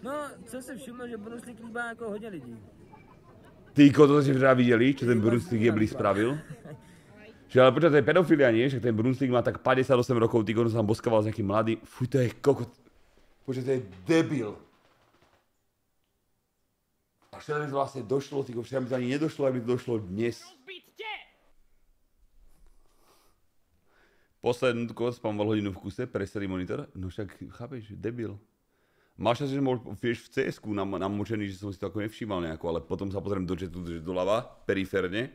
No, co si všiml, že Bruce Lee klíbá jako hodně lidí. Ty to ste včera videli, čo ten Bruce Lee Gebli spravil? Že ale počkaj, to je pedofilia, nie? Že ten Bruce Lee má tak 58 rokov, ty sa tam boskával s nejakým mladým. Fuj, to je kokot. Počkaj, to je debil. A včera mi to vlastne došlo, ty včera mi to ani nedošlo, aby to došlo dnes. Poslednú spamoval hodinu v kuse, preselý monitor. No však, chápeš, debil. Mal šťastie, že bol, vieš, v CS-ku namočený, že som si to ako nevšímal nejako, ale potom sa pozriem do chatu, že doľava, periférne.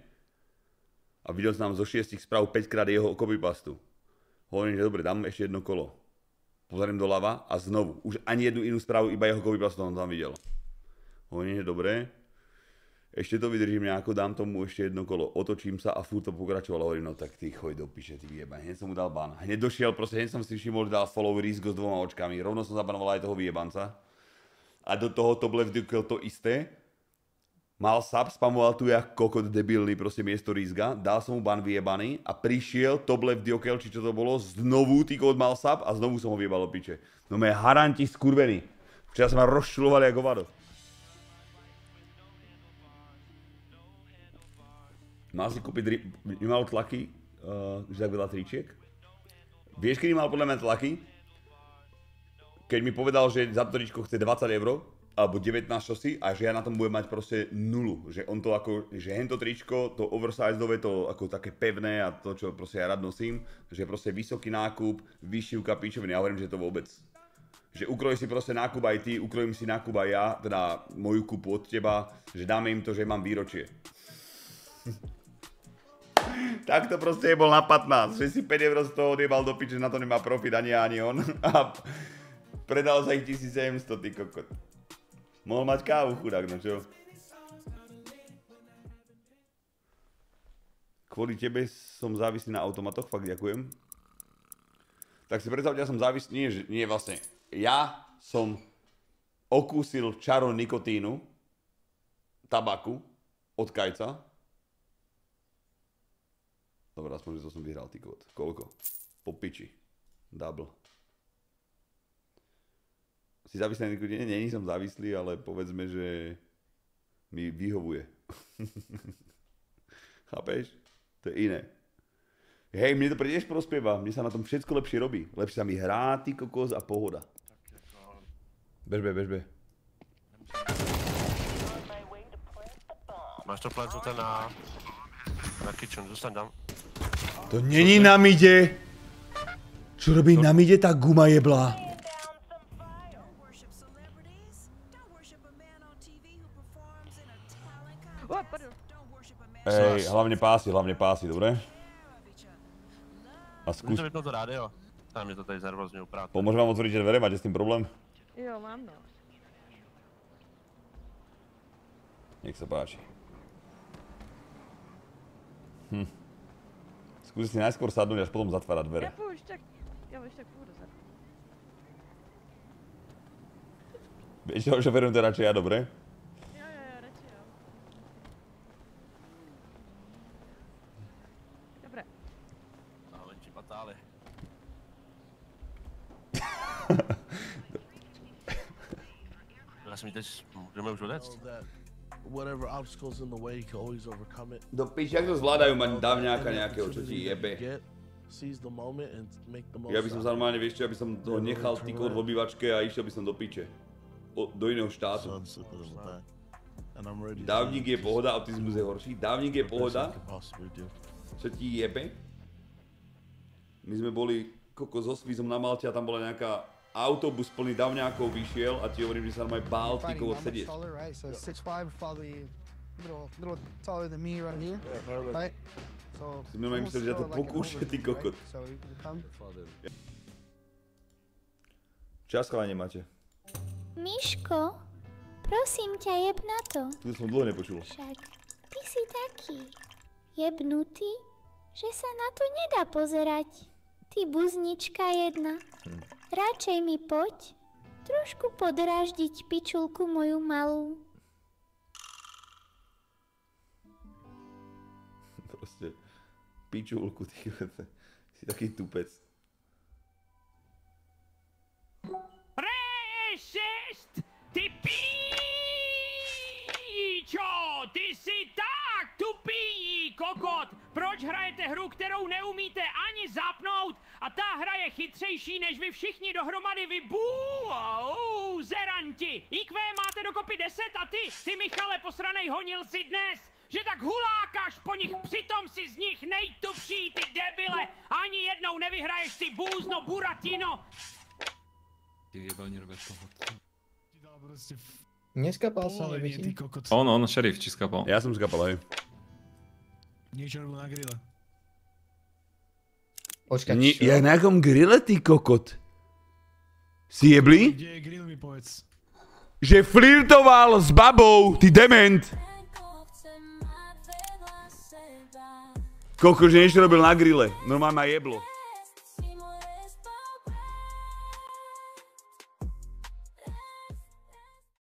A videl som tam zo 6 správ 5 krát jeho copypastu. Hovorím, že dobre, dám ešte jedno kolo. Pozriem doľava a znovu. Už ani jednu inú správu, iba jeho copypastu som tam videl. Hovorím, že dobre. Ešte to vydržím nejako, dám tomu ešte jedno kolo. Otočím sa a furt to pokračovalo. Hovorím, no tak ty choď do piče, ty vyjebaň. Hneď som mu dal ban. Hneď došiel, proste hneď som si všimol, že dal follow Rizgo s 2 očkami. Rovno som zabanoval aj toho vyjebanca. A do toho Top Left Dukel to isté. Mal sub, spamoval tu jak kokot debilný proste miesto Rizga. Dal som mu ban vyjebaný a prišiel Top Left Dukel, či čo to bolo, znovu ty kód mal sub a znovu som ho vyjebal do piče. No mé haranti skurvení. Včera sa ma rozčulovali ako vado. Mal si kúpiť, nemal tlaky, že tak veľa tričiek. Vieš, kedy mal podľa mňa tlaky? Keď mi povedal, že za to tričko chce 20 €, alebo 19 čosi, a že ja na tom budem mať proste nulu. Že on to ako, že hento tričko, to oversizeové, to ako také pevné a to, čo proste ja rád nosím, že proste vysoký nákup, vyšívka, pičoviny, ja hovorím, že to vôbec. Že ukrojí si proste nákup aj ty, ukrojím si nákup aj ja, teda moju kúpu od teba, že dáme im to, že mám výročie. Tak to proste bol na 15, že si 5 € z toho odjebal do piče, že na to nemá profit ani ja, ani on. A predal sa ich 1700, ty kokot. Mohol mať kávu, chudák, no čo? Kvôli tebe som závislý na automatoch, fakt ďakujem. Tak si predstavte, ja som závislý, nie vlastne. Ja som okúsil čaro nikotínu, tabaku, od Kajca. Dobre, aspoň, že to som vyhral, ty kód. Koľko? Po piči. Double. Si závislý na nikotíne? Nie som závislý, ale povedzme, že mi vyhovuje. Chápeš? To je iné. Hej, mne to tiež prospieva. Mne sa na tom všetko lepšie robí. Lepšie sa mi hrá, ty kokos a pohoda. Bežbe. Máš to plecuté na kitchen, zostaň tam. To není na mide. Čo robí na mide tá guma jeblá? Ej, hlavne pásy, dobre? A skús... Můžete vypnout to rádio? Tam mě to tady znervozňuje uprát. Pomôžem vám otvoriť dvere, máte s tým problém? Jo, mám no. Nech sa páči. Skúsi si najskôr sadnúť, až potom zatvárať dvere. Ja už tak pôjdu za. Vieš, že verujem to radšej ja, dobre? Jo, radšej jo. Dobre. Ahoj, či patály. Já jsem teď, můžeme už odjet? Whatever obstacles in the way, you can always overcome it. Do piči, jak to zvládajú mať dávňáka nejakého, čo ti jebe. Ja by som sa normálne, vieš čo, ja by som toho nechal týkol v obývačke a išiel by som do piče. Do iného štátu. Dávnik je pohoda, autizmus je horší. Dávnik je pohoda. Čo ti jebe? My sme boli kokos so Svizom na Malte a tam bola nejaká autobus plný davňákov vyšiel a ti hovorím, že sa normálne bál týkovo sedieť. So 6'5", probably little taller than me right here, right? So si normálne mysleli, že to pokúše, ty kokot. Čas chalani máte? Miško, prosím ťa, jeb na to. Tu som dlho nepočul. Však, ty si taký jebnutý, že sa na to nedá pozerať. Ty buznička jedna. Radšej mi poď trošku podráždiť pičulku moju malú. Proste pičulku, ty si taký tupec. Prešest! Ty kterou neumíte ani zapnout a ta hra je chytřejší než vy všichni dohromady, vy zeranti. IQ máte dokopy 10 a ty Michale posranej honil si dnes, že tak hulákáš po nich, přitom si z nich nejtupší, ty debile. Ani jednou nevyhraješ, ty bůzno, buratino. Ty jebal nerobia toho. Neskapal sa, nebytí. On, šerif, či skapal? Ja som skapal, hej. Niečo robil na grille. Počkaj, Ja na akom grille, ty kokot? Si jebli? Kde je grill, mi povedz. Že flirtoval s babou, ty dement! Koko, že niečo robil na grille. Normálne ma jeblo.